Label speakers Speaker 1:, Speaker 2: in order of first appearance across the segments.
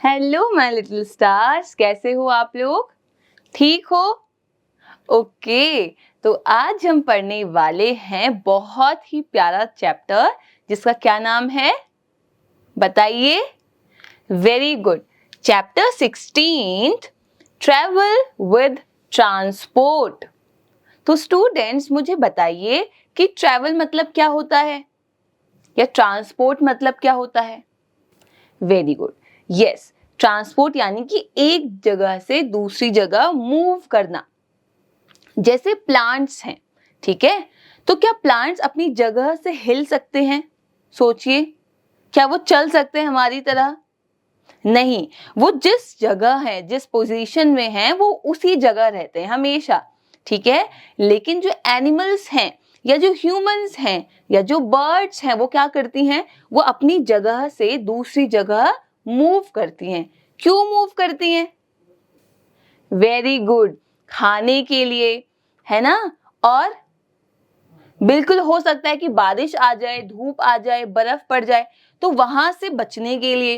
Speaker 1: Hello my little stars, कैसे हो आप लोग? ठीक हो? ओके, तो आज हम पढ़ने वाले हैं बहुत ही प्यारा चैप्टर जिसका क्या नाम है बताइए? Very good. Chapter 16 travel with transport. तो स्टूडेंट्स मुझे बताइए कि ट्रैवल मतलब क्या होता है या ट्रांसपोर्ट मतलब क्या होता है? Very good, yes. ट्रांसपोर्ट यानी कि एक जगह से दूसरी जगह मूव करना। जैसे प्लांट्स हैं, ठीक है? तो क्या प्लांट्स अपनी जगह से हिल सकते हैं? सोचिए, क्या वो चल सकते हैं हमारी तरह? नहीं, वो जिस जगह है, जिस पोजीशन में है, वो उसी जगह रहते हैं हमेशा, ठीक है? लेकिन जो एनिमल्स हैं या जो ह्यूमंस हैं या जो बर्ड्स हैं, वो क्या करती हैं? वो अपनी जगह से दूसरी जगह मूव करती हैं। क्यों मूव करती हैं? वेरी गुड, खाने के लिए, है ना? और बिल्कुल हो सकता है कि बारिश आ जाए, धूप आ जाए, बर्फ पड़ जाए, तो वहां से बचने के लिए।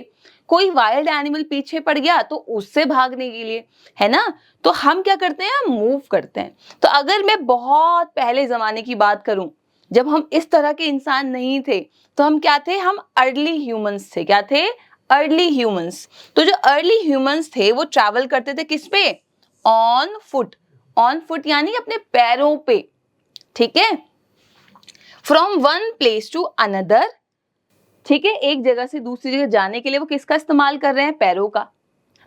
Speaker 1: कोई वाइल्ड एनिमल पीछे पड़ गया तो उससे भागने के लिए, है ना? तो हम क्या करते हैं? हम मूव करते हैं। तो अगर मैं बहुत पहले जमाने की बात करूं, जब हम इस तरह के इंसान नहीं थे, तो हम क्या थे? हम अर्ली ह्यूमंस थे। क्या थे? Early humans. तो जो अर्ली ह्यूमंस थे वो ट्रैवल करते थे किस पे? On foot. ऑन फुट यानी अपने पैरों पे, ठीक है? From one place to another, ठीक है? एक जगह से दूसरी जगह जाने के लिए वो किसका इस्तेमाल कर रहे हैं? पैरों का।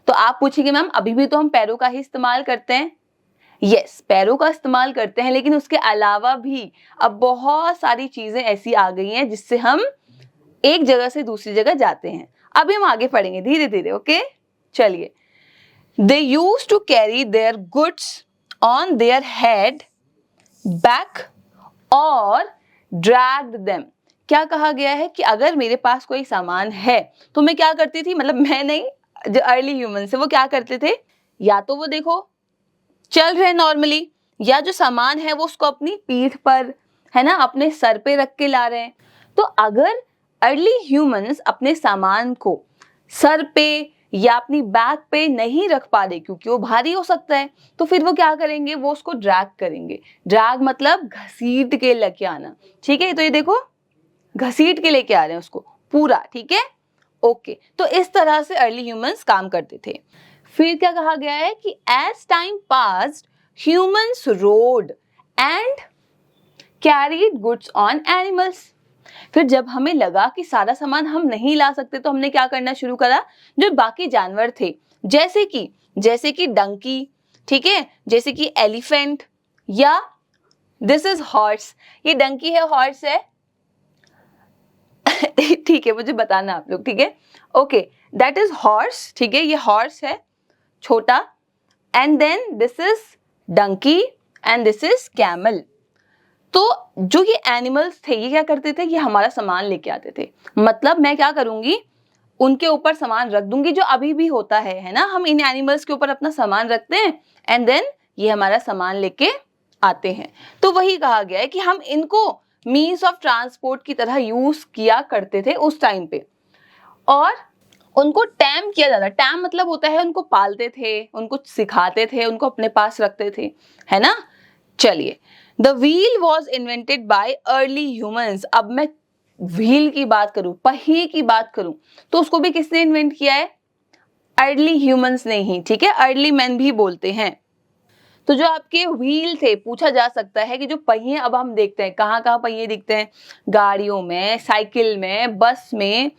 Speaker 1: तो आप पूछेंगे मैम अभी भी तो हम पैरों का ही इस्तेमाल करते हैं। यस, पैरों का इस्तेमाल करते हैं, लेकिन उसके अलावा भी अब बहुत सारी चीजें ऐसी आ गई हैं जिससे हम एक जगह से दूसरी जगह जाते हैं। अभी हम आगे पढ़ेंगे धीरे धीरे, ओके? चलिए, they use to carry their goods on their head, back और ड्रैग्ड देम। क्या कहा गया है कि अगर मेरे पास कोई सामान है तो मैं क्या करती थी, मतलब मैं नहीं, जो अर्ली ह्यूमन है वो क्या करते थे? या तो वो देखो चल रहे नॉर्मली, या जो सामान है वो उसको अपनी पीठ पर, है ना, अपने सर पे रख के ला रहे हैं। तो अगर अर्ली ह्यूमंस अपने सामान को सर पे या अपनी बैक पे नहीं रख पा रहे क्योंकि वो भारी हो सकता है, तो फिर वो क्या करेंगे? वो उसको ड्रैग करेंगे। ड्रैग मतलब घसीट के लेके आना, ठीक है? तो ये देखो, घसीट के लेके आ रहे हैं उसको पूरा, ठीक है? ओके, तो इस तरह से अर्ली ह्यूमंस काम करते थे। फिर क्या कहा गया है कि as time passed humans rode and carried goods on animals. फिर जब हमें लगा कि सारा सामान हम नहीं ला सकते तो हमने क्या करना शुरू करा? जो बाकी जानवर थे, जैसे कि डंकी, ठीक है, जैसे कि एलिफेंट, या दिस इज हॉर्स। ये डंकी है, हॉर्स है ठीक है, मुझे बताना आप लोग, ठीक है? ओके, दैट इज हॉर्स, ठीक है? ये हॉर्स है छोटा, and then this is donkey and this is camel. तो जो ये एनिमल्स थे ये क्या करते थे? ये हमारा सामान लेके आते थे। मतलब मैं क्या करूंगी? उनके ऊपर सामान रख दूंगी, जो अभी भी होता है ना? हम इन एनिमल्स के ऊपर अपना सामान रखते हैं एंड देन ये हमारा सामान लेके आते हैं। तो वही कहा गया है कि हम इनको मीन्स ऑफ ट्रांसपोर्ट की तरह यूज किया करते थे उस टाइम पे, और उनको टैम किया जाता। टैम मतलब होता है उनको पालते थे, उनको सिखाते थे, उनको अपने पास रखते थे, है ना? चलिए, the wheel was invented by early humans. अब मैं व्हील की बात करूं, पहिए की बात करूं, तो उसको भी किसने इन्वेंट किया है? अर्ली ह्यूमंस ने ही, ठीक है? अर्ली मैन भी बोलते हैं। तो जो आपके व्हील थे, पूछा जा सकता है कि जो पहिए अब हम देखते हैं, कहाँ कहाँ पहिए दिखते हैं? गाड़ियों में, साइकिल में, बस में,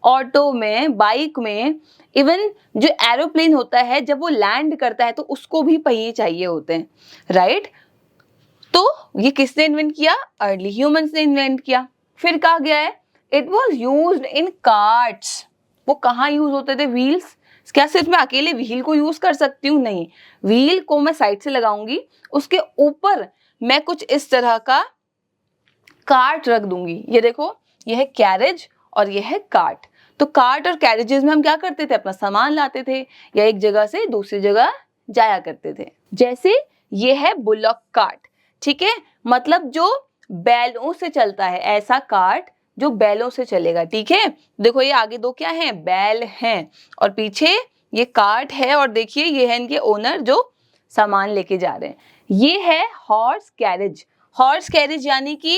Speaker 1: ऑटो में, बाइक में, इवन जो एरोप्लेन होता है जब वो लैंड करता है तो उसको भी पहिए चाहिए होते हैं, राइट? तो ये किसने इन्वेंट किया? अर्ली ह्यूमंस ने इन्वेंट किया। फिर कहा गया है it was used in carts. वो कहाँ यूज होते थे? व्हील्स। क्या सिर्फ मैं अकेले व्हील को यूज कर सकती हूँ? नहीं, व्हील को मैं साइड से लगाऊंगी, उसके ऊपर मैं कुछ इस तरह का कार्ट रख दूंगी। ये देखो, ये है कैरेज और ये है कार्ट। तो कार्ट और कैरेजेस में हम क्या करते थे? अपना सामान लाते थे या एक जगह से दूसरी जगह जाया करते थे। जैसे ये है बुलॉक कार्ट, ठीक है? मतलब जो बैलों से चलता है, ऐसा कार्ट जो बैलों से चलेगा, ठीक है। देखो ये आगे दो क्या हैं, बैल हैं, और पीछे ये कार्ट है, और देखिए ये है इनके ओनर जो सामान लेके जा रहे हैं। ये है हॉर्स कैरेज। हॉर्स कैरेज यानी कि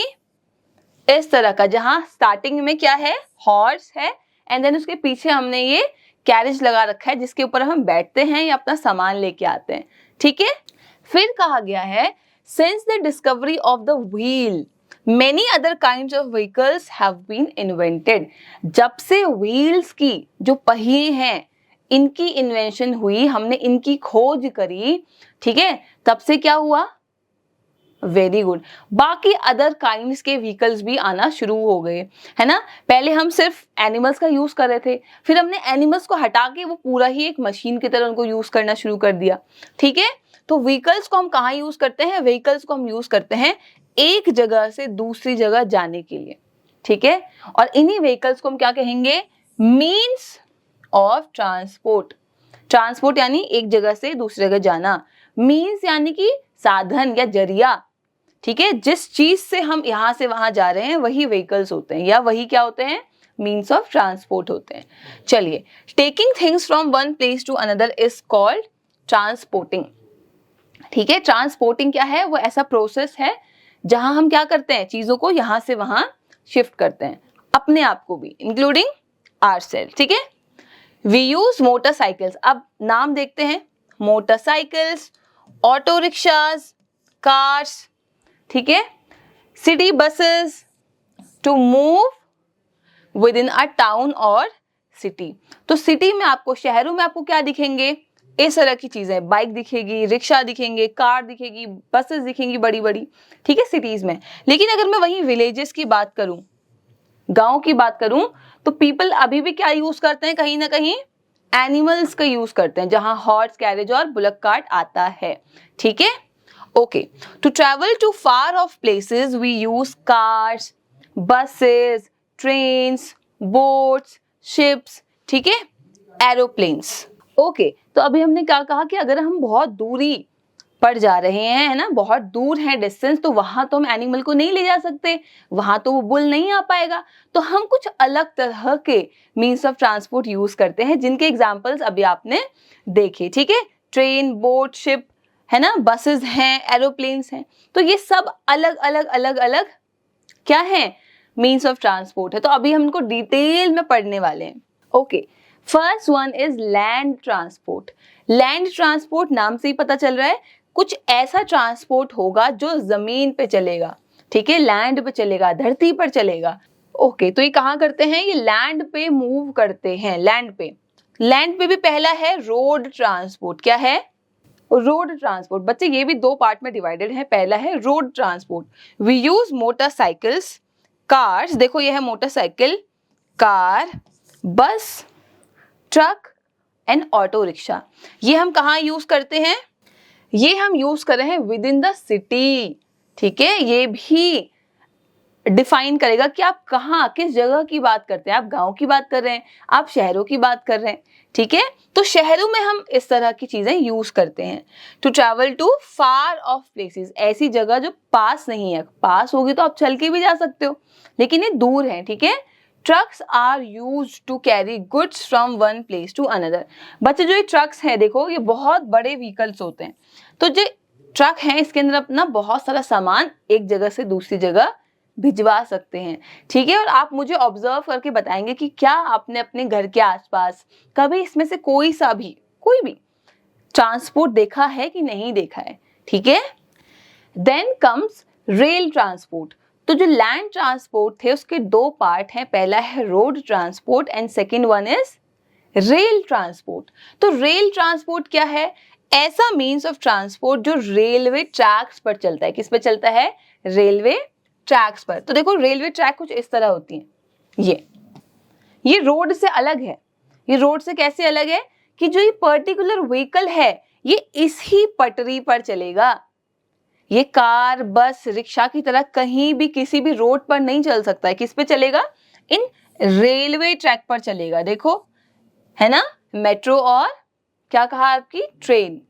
Speaker 1: इस तरह का, जहां स्टार्टिंग में क्या है, हॉर्स है, एंड देन उसके पीछे हमने ये कैरेज लगा रखा है जिसके ऊपर हम बैठते हैं या अपना सामान लेके आते हैं, ठीक है। फिर कहा गया है since the discovery of the wheel many other kinds of vehicles have been invented. जब से व्हील्स की, जो पहिए हैं, इनकी इन्वेंशन हुई, हमने इनकी खोज करी, ठीक है, तब से क्या हुआ, वेरी गुड, बाकी अदर काइंड्स के व्हीकल्स भी आना शुरू हो गए, है ना। पहले हम सिर्फ एनिमल्स का यूज कर रहे थे, फिर हमने एनिमल्स को हटा के वो पूरा ही एक मशीन की तरह उनको यूज करना शुरू कर दिया, ठीक है। तो व्हीकल्स को हम कहाँ यूज करते हैं, व्हीकल्स को हम यूज करते हैं एक जगह से दूसरी जगह जाने के लिए, ठीक है। और इन्हीं व्हीकल्स को हम क्या कहेंगे, मीन्स ऑफ ट्रांसपोर्ट। ट्रांसपोर्ट यानी एक जगह से दूसरी जगह जाना, मीन्स यानी कि साधन या जरिया, ठीक है। जिस चीज से हम यहां से वहां जा रहे हैं वही व्हीकल्स होते हैं, या वही क्या होते हैं, मीन्स ऑफ ट्रांसपोर्ट होते हैं। चलिए, taking things from one place to another is called transporting, ठीक है। ट्रांसपोर्टिंग क्या है, वो ऐसा प्रोसेस है जहां हम क्या करते हैं, चीजों को यहां से वहां शिफ्ट करते हैं, अपने आप को भी, इंक्लूडिंग आवरसेल्फ, ठीक है। वी यूज मोटरसाइकिल्स, अब नाम देखते हैं, मोटरसाइकिल्स, ऑटो रिक्शाज, कार्स, ठीक है, city buses to move within a town और सिटी। तो सिटी में आपको, शहरों में आपको क्या दिखेंगे, इस तरह की चीजें, बाइक दिखेगी, रिक्शा दिखेंगे, कार दिखेगी, बसेस दिखेंगी बड़ी बड़ी, ठीक है, सिटीज में। लेकिन अगर मैं वहीं विलेजेस की बात करूं, गांव की बात करूं, तो पीपल अभी भी क्या यूज करते हैं, कहीं ना कहीं एनिमल्स का यूज करते हैं, जहां हॉर्स कैरेज और बुलक कार्ट आता है, ठीक है। Okay, to travel to far off places we use cars, buses, trains, boats, ships, ठीक है, एरोप्लेन्स। ओके, तो अभी हमने क्या कहा कि अगर हम बहुत दूरी पर जा रहे हैं, है ना, बहुत दूर है डिस्टेंस, तो वहां तो हम एनिमल को नहीं ले जा सकते, वहां तो वो बुल नहीं आ पाएगा, तो हम कुछ अलग तरह के मीन्स ऑफ ट्रांसपोर्ट यूज करते हैं, जिनके एग्जांपल्स अभी आपने देखे, ठीक है। ट्रेन, बोट, शिप, है ना, बसेस हैं, एरोप्लेन्स हैं, तो ये सब अलग अलग अलग अलग क्या है, मीन्स ऑफ ट्रांसपोर्ट है। तो अभी हम इनको डिटेल में पढ़ने वाले हैं। Okay, first one is land transport. Land transport नाम से ही पता चल रहा है, कुछ ऐसा ट्रांसपोर्ट होगा जो जमीन पे चलेगा, ठीक है, लैंड पे चलेगा, धरती पर चलेगा। ओके, तो ये कहाँ करते हैं, ये लैंड पे मूव करते हैं, लैंड पे। लैंड पे भी पहला है रोड ट्रांसपोर्ट, क्या है, रोड ट्रांसपोर्ट। बच्चे ये भी दो पार्ट में डिवाइडेड है, पहला है road transport, we use motorcycles, cars, देखो ये है motorcycle, car, bus, truck and auto rickshaw. ये हम कहाँ यूज करते हैं, ये हम यूज कर रहे हैं विद इन द सिटी, ठीक है। ये भी डिफाइन करेगा कि आप कहाँ, किस जगह की बात करते हैं, आप गांव की बात कर रहे हैं, आप शहरों की बात कर रहे हैं, ठीक है। तो शहरों में हम इस तरह की चीजें यूज करते हैं। To travel to far off places, ऐसी जगह जो पास नहीं है, पास होगी तो आप चल के भी जा सकते हो, लेकिन ये दूर है, ठीक है। Trucks are use to carry goods from one place to another. बच्चे जो ये ट्रक्स हैं, देखो ये बहुत बड़े व्हीकल्स होते हैं, तो जो ट्रक है इसके अंदर अपना बहुत सारा सामान एक जगह से दूसरी जगह भिजवा सकते हैं, ठीक है। और आप मुझे ऑब्जर्व करके बताएंगे कि क्या आपने अपने घर के आसपास कभी इसमें से कोई भी ट्रांसपोर्ट देखा है कि नहीं देखा है, ठीक है। Then comes rail transport. तो जो लैंड ट्रांसपोर्ट थे उसके दो पार्ट हैं, पहला है road transport and second one is rail transport. तो रेल ट्रांसपोर्ट क्या है, ऐसा मीन्स ऑफ ट्रांसपोर्ट जो रेलवे ट्रैक्स पर चलता है। किस पे चलता है, रेलवे ट्रैक्स पर। तो देखो रेलवे ट्रैक कुछ इस तरह होती है, ये रोड से अलग है। ये रोड से कैसे अलग है कि जो ये पर्टिकुलर व्हीकल है ये इस ही पटरी पर चलेगा। ये कार, बस, रिक्शा की तरह कहीं भी किसी भी रोड पर नहीं चल सकता है। किस पे चलेगा, इन रेलवे ट्रैक पर चलेगा। देखो है ना, मेट्रो और क्या कहा आपकी, ट्रेन,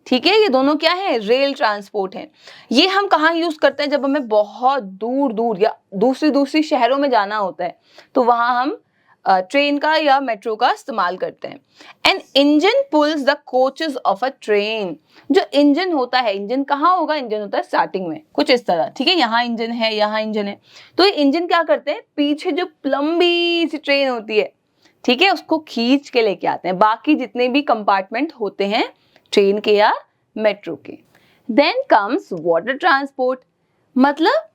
Speaker 1: ठीक है, ये दोनों क्या है, रेल ट्रांसपोर्ट है। ये हम कहाँ यूज करते हैं, जब हमें बहुत दूर दूर या दूसरी शहरों में जाना होता है तो वहां हम ट्रेन का या मेट्रो का इस्तेमाल करते हैं। An engine pulls the coaches of a train. जो इंजन होता है, इंजन कहाँ होगा, इंजन होता है स्टार्टिंग में कुछ इस तरह, ठीक है, यहाँ इंजन है, यहाँ इंजन है। तो ये इंजन क्या करते हैं, पीछे जो लंबी सी ट्रेन होती है, ठीक है, उसको खींच के लेके आते हैं, बाकी जितने भी कंपार्टमेंट होते हैं ट्रेन के या मेट्रो के। देन कम्स वाटर ट्रांसपोर्ट, मतलब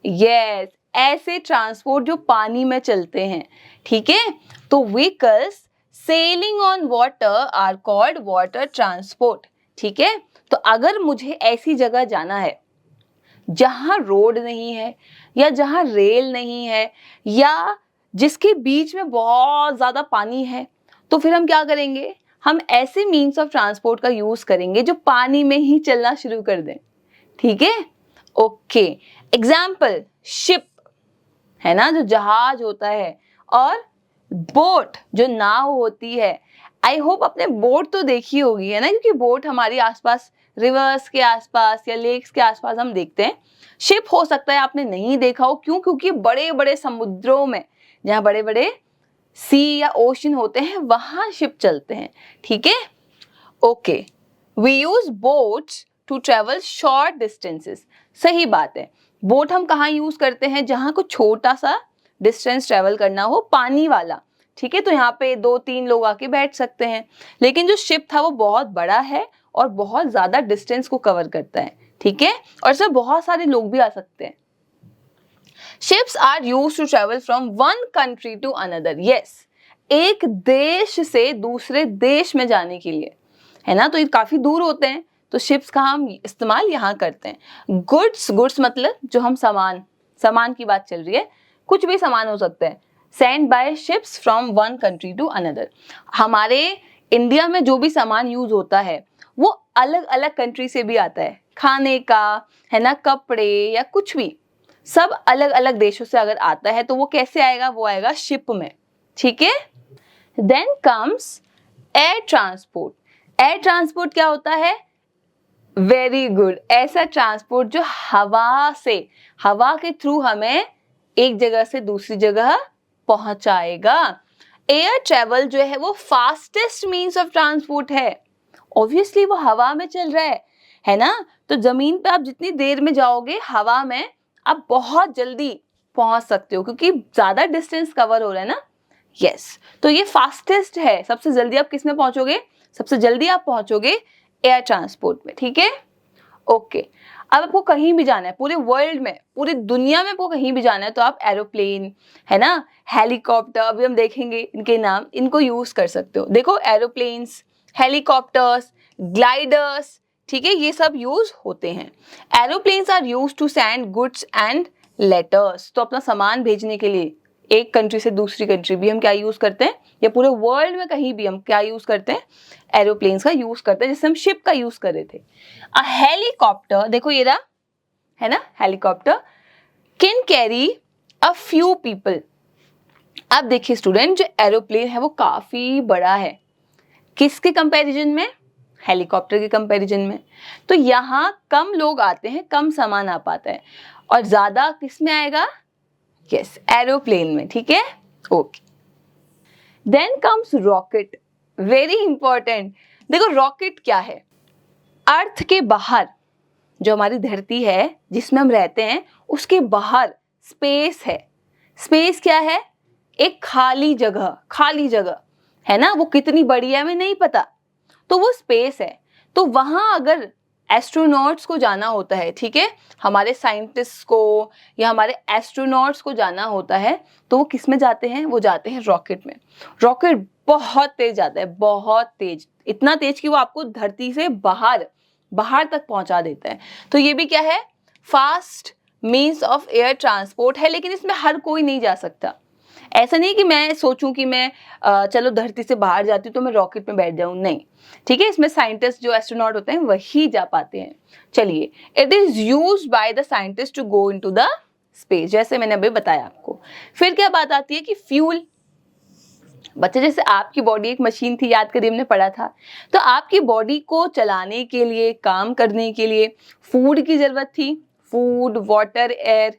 Speaker 1: यस, ऐसे ट्रांसपोर्ट जो पानी में चलते हैं, ठीक है। तो vehicles sailing on water are called water transport, ठीक है। तो अगर मुझे ऐसी जगह जाना है जहां रोड नहीं है या जहां रेल नहीं है या जिसके बीच में बहुत ज्यादा पानी है, तो फिर हम क्या करेंगे, हम ऐसे मीन्स ऑफ ट्रांसपोर्ट का यूज करेंगे जो पानी में ही चलना शुरू कर दें, ठीक है। ओके, एग्जाम्पल शिप है ना, जो जहाज होता है, और बोट जो नाव होती है। आई होप आपने बोट तो देखी होगी, है ना, क्योंकि बोट हमारे आसपास रिवर्स के आसपास या लेक्स के आसपास हम देखते हैं। शिप हो सकता है आपने नहीं देखा हो, क्यों, क्योंकि बड़े बड़े समुद्रों में, जहाँ बड़े बड़े सी या ओशन होते हैं, वहां शिप चलते हैं, ठीक है। Okay, we use boats to travel short distances. सही बात है, बोट हम कहाँ यूज करते हैं, जहां कुछ छोटा सा डिस्टेंस ट्रेवल करना हो, पानी वाला, ठीक है। तो यहाँ पे 2-3 लोग आके बैठ सकते हैं। लेकिन जो शिप था वो बहुत बड़ा है और बहुत ज्यादा डिस्टेंस को कवर करता है, ठीक है, और इसमें बहुत सारे लोग भी आ सकते हैं। Ships are used to travel from one country to another. Yes, एक देश से दूसरे देश में जाने के लिए, है ना, तो ये काफी दूर होते हैं, तो शिप्स का हम इस्तेमाल यहाँ करते हैं। गुड्स मतलब जो हम सामान की बात चल रही है, कुछ भी सामान हो सकता है। Send by ships from one country to another, हमारे इंडिया में जो भी सामान यूज होता है वो अलग अलग कंट्री से भी आता है, खाने का, है ना, कपड़े या कुछ भी, सब अलग अलग देशों से अगर आता है तो वो कैसे आएगा, वो आएगा शिप में, ठीक है। Then comes air transport. Air transport क्या होता है, वेरी गुड, ऐसा ट्रांसपोर्ट जो हवा के थ्रू हमें एक जगह से दूसरी जगह पहुंचाएगा। एयर ट्रेवल जो है वो फास्टेस्ट मीन्स ऑफ ट्रांसपोर्ट है। ऑब्वियसली वो हवा में चल रहा है ना, तो जमीन पे आप जितनी देर में जाओगे, हवा में आप बहुत जल्दी पहुंच सकते हो, क्योंकि ज्यादा डिस्टेंस कवर हो रहा है ना। यस, तो ये फास्टेस्ट है, सबसे जल्दी आप किस में पहुंचोगे, सबसे जल्दी आप पहुंचोगे एयर ट्रांसपोर्ट में, ठीक है। ओके, अब आपको कहीं भी जाना है पूरे वर्ल्ड में, पूरी दुनिया में आपको कहीं भी जाना है, तो आप एरोप्लेन, है ना, हेलीकॉप्टर, अभी हम देखेंगे इनके नाम, इनको यूज कर सकते हो। देखो, एरोप्लेन्स, हेलीकॉप्टर्स, ग्लाइडर्स, ठीक है, ये सब यूज होते हैं। Aeroplanes are use to send goods and letters, तो अपना सामान भेजने के लिए एक कंट्री से दूसरी कंट्री भी हम क्या यूज करते हैं, या पूरे वर्ल्ड में कहीं भी हम क्या यूज करते हैं, एरोप्लेन्स का यूज करते हैं, जैसे हम शिप का यूज कर रहे थे। अ हेलीकॉप्टर, देखो ये रहा, है ना, helicopter can carry a few people. अब देखिए स्टूडेंट, जो एरोप्लेन है वो काफी बड़ा है, किसके कंपैरिजन में, हेलीकॉप्टर के कंपैरिजन में। तो यहाँ कम लोग आते हैं, कम सामान आ पाता है, और ज्यादा किस में आएगा, यस, एरोप्लेन में, ठीक है। Okay, then comes rocket, very important. देखो रॉकेट क्या है, अर्थ के बाहर, जो हमारी धरती है जिसमें हम रहते हैं, उसके बाहर स्पेस है। स्पेस क्या है, एक खाली जगह है ना, वो कितनी बड़ी है हमें नहीं पता, तो वो स्पेस है। तो वहां अगर एस्ट्रोनॉट्स को जाना होता है, ठीक है, हमारे साइंटिस्ट को या हमारे एस्ट्रोनॉट्स को जाना होता है, तो वो किस में जाते हैं, वो जाते हैं रॉकेट में। रॉकेट बहुत तेज जाता है, बहुत तेज, इतना तेज कि वो आपको धरती से बाहर तक पहुंचा देता है। तो ये भी क्या है, fast means of air transport है, लेकिन इसमें हर कोई नहीं जा सकता। ऐसा नहीं कि मैं सोचूं कि मैं चलो धरती से बाहर जाती हूँ तो मैं रॉकेट में बैठ जाऊं, नहीं, ठीक है, इसमें साइंटिस्ट जो एस्ट्रोनॉट होते हैं वही जा पाते हैं। चलिए, it is used by the scientist to go into the space, जैसे मैंने अभी बताया आपको। फिर क्या बात आती है कि फ्यूल, बच्चे जैसे आपकी बॉडी एक मशीन थी, याद करिए हमने पढ़ा था, तो आपकी बॉडी को चलाने के लिए, काम करने के लिए फूड की जरूरत थी, फूड, वाटर, एयर,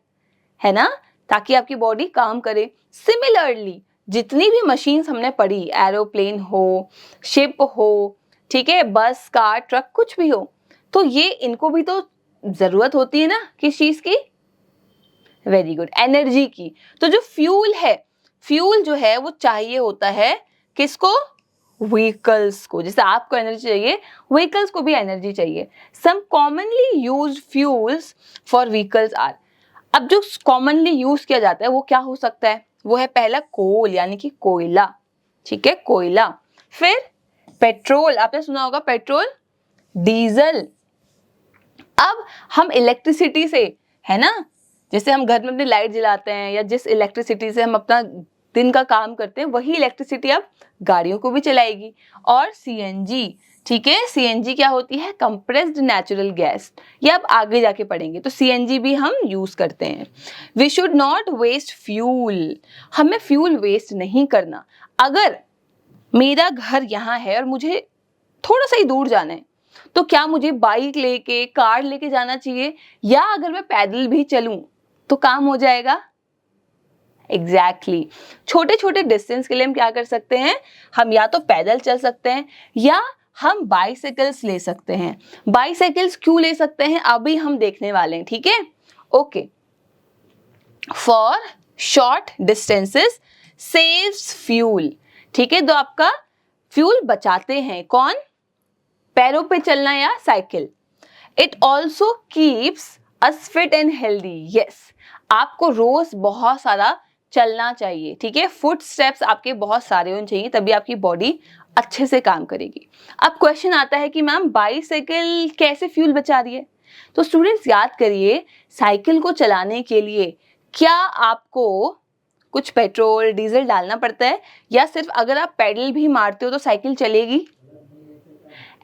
Speaker 1: है ना, ताकि आपकी बॉडी काम करे। सिमिलरली जितनी भी मशीन्स हमने पढ़ी, एरोप्लेन हो, शिप हो, ठीक है, बस, कार, ट्रक, कुछ भी हो, तो ये इनको भी तो जरूरत होती है ना किस चीज की? वेरी गुड, एनर्जी की। तो जो फ्यूल है, फ्यूल जो है वो चाहिए होता है किसको? व्हीकल्स को। जैसे आपको एनर्जी चाहिए, व्हीकल्स को भी एनर्जी चाहिए। Some commonly used fuels for vehicles are. अब जो कॉमनली यूज किया जाता है वो क्या हो सकता है? वो है पहला कोल यानी कि कोयला, ठीक है, कोयला। फिर पेट्रोल, आपने सुना होगा पेट्रोल, डीजल। अब हम इलेक्ट्रिसिटी से, है ना, जैसे हम घर में अपनी लाइट जलाते हैं या जिस इलेक्ट्रिसिटी से हम अपना दिन का काम करते हैं, वही इलेक्ट्रिसिटी अब गाड़ियों को भी चलाएगी। और सीएनजी, ठीक है, सीएनजी क्या होती है? Compressed natural gas. ये आप आगे जाके पढ़ेंगे, तो सीएनजी भी हम यूज करते हैं। We should not waste fuel, हमें फ्यूल वेस्ट नहीं करना। अगर मेरा घर यहाँ है और मुझे थोड़ा सा ही दूर जाना है, तो क्या मुझे बाइक लेके, कार लेके जाना चाहिए, या अगर मैं पैदल भी चलूं तो काम हो जाएगा? एग्जैक्टली। छोटे छोटे डिस्टेंस के लिए हम क्या कर सकते हैं? हम या तो पैदल चल सकते हैं या हम बाइसाइकिल्स ले सकते हैं। बाइसाइकिल्स क्यों ले सकते हैं अभी हम देखने वाले हैं, ठीक है, okay. For short distances saves fuel, ठीक है, तो आपका फ्यूल बचाते हैं। कौन? पैरों पे चलना या cycle. It also keeps us fit and healthy. Yes, आपको रोज बहुत सारा चलना चाहिए, ठीक है, फुट स्टेप्स आपके बहुत सारे होने चाहिए, तभी आपकी बॉडी अच्छे से काम करेगी। अब क्वेश्चन आता है कि मैम बाइसाइकिल कैसे फ्यूल बचा रही है? तो स्टूडेंट्स याद करिए, साइकिल को चलाने के लिए क्या आपको कुछ पेट्रोल, डीजल डालना पड़ता है, या सिर्फ अगर आप पेडल भी मारते हो तो साइकिल चलेगी?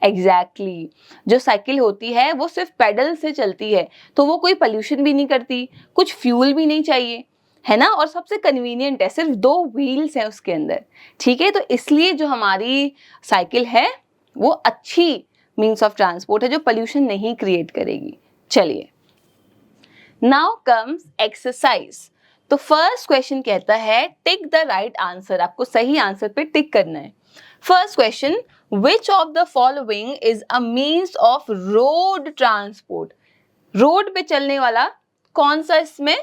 Speaker 1: एग्जैक्टली जो साइकिल होती है वो सिर्फ पेडल से चलती है, तो वो कोई पोल्यूशन भी नहीं करती, कुछ फ्यूल भी नहीं चाहिए, है ना, और सबसे कन्वीनियंट है, सिर्फ 2 व्हील्स हैं उसके अंदर, ठीक है, तो इसलिए जो हमारी साइकिल है वो अच्छी मीन्स ऑफ ट्रांसपोर्ट है जो पोल्यूशन नहीं क्रिएट करेगी। चलिए, नाउ कम्स एक्सरसाइज। तो फर्स्ट क्वेश्चन कहता है टिक द राइट आंसर, आपको सही आंसर पे टिक करना है। First question, which of the following is a means of road transport? Road पे चलने वाला कौन सा इसमें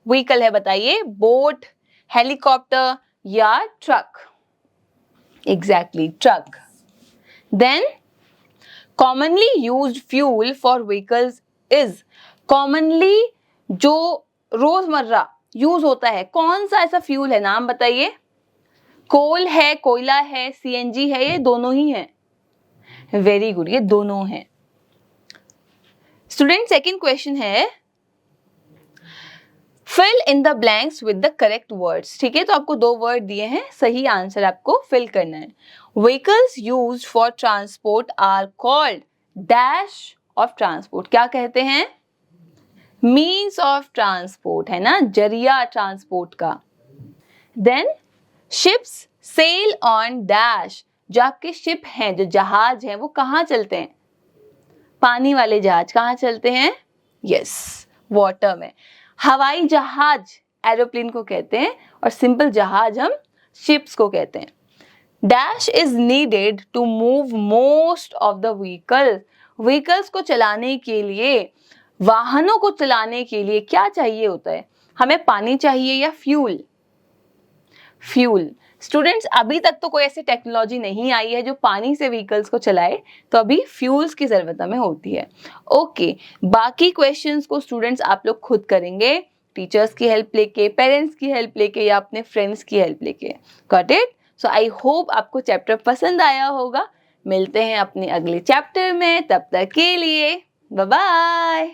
Speaker 1: व्हीकल है बताइए? बोट, हेलीकॉप्टर या truck? Exactly truck. Then commonly used fuel for vehicles is, commonly जो रोजमर्रा यूज होता है कौन सा ऐसा फ्यूल है, नाम बताइए? कोल है, कोयला है, सीएनजी है, ये दोनों ही है। वेरी गुड, ये दोनों हैं। स्टूडेंट सेकंड क्वेश्चन है fill in the blanks with the correct words, ठीक है, तो आपको 2 वर्ड दिए हैं, सही आंसर आपको फिल करना है। Vehicles used for transport are called dash of transport, क्या कहते हैं? मीन्स ऑफ ट्रांसपोर्ट, है ना, जरिया ट्रांसपोर्ट का। Then ships sail on dash, जो आपके शिप हैं, जो जहाज हैं, वो कहाँ चलते हैं? पानी वाले जहाज कहाँ चलते हैं? यस, वाटर में। हवाई जहाज एरोप्लेन को कहते हैं और सिंपल जहाज हम शिप्स को कहते हैं। Dash is needed to move most of the vehicles, vehicles को चलाने के लिए, वाहनों को चलाने के लिए क्या चाहिए होता है? हमें पानी चाहिए या फ्यूल? फ्यूल। स्टूडेंट्स अभी तक तो कोई ऐसी टेक्नोलॉजी नहीं आई है जो पानी से व्हीकल्स को चलाए, तो अभी फ्यूल्स की जरूरत हमें होती है। ओके, बाकी क्वेश्चंस को स्टूडेंट्स आप लोग खुद करेंगे, टीचर्स की हेल्प लेके, पेरेंट्स की हेल्प लेके या अपने फ्रेंड्स की हेल्प लेके। Got it? So I hope आपको चैप्टर पसंद आया होगा। मिलते हैं अपने अगले चैप्टर में, तब तक के लिए बाय बाय।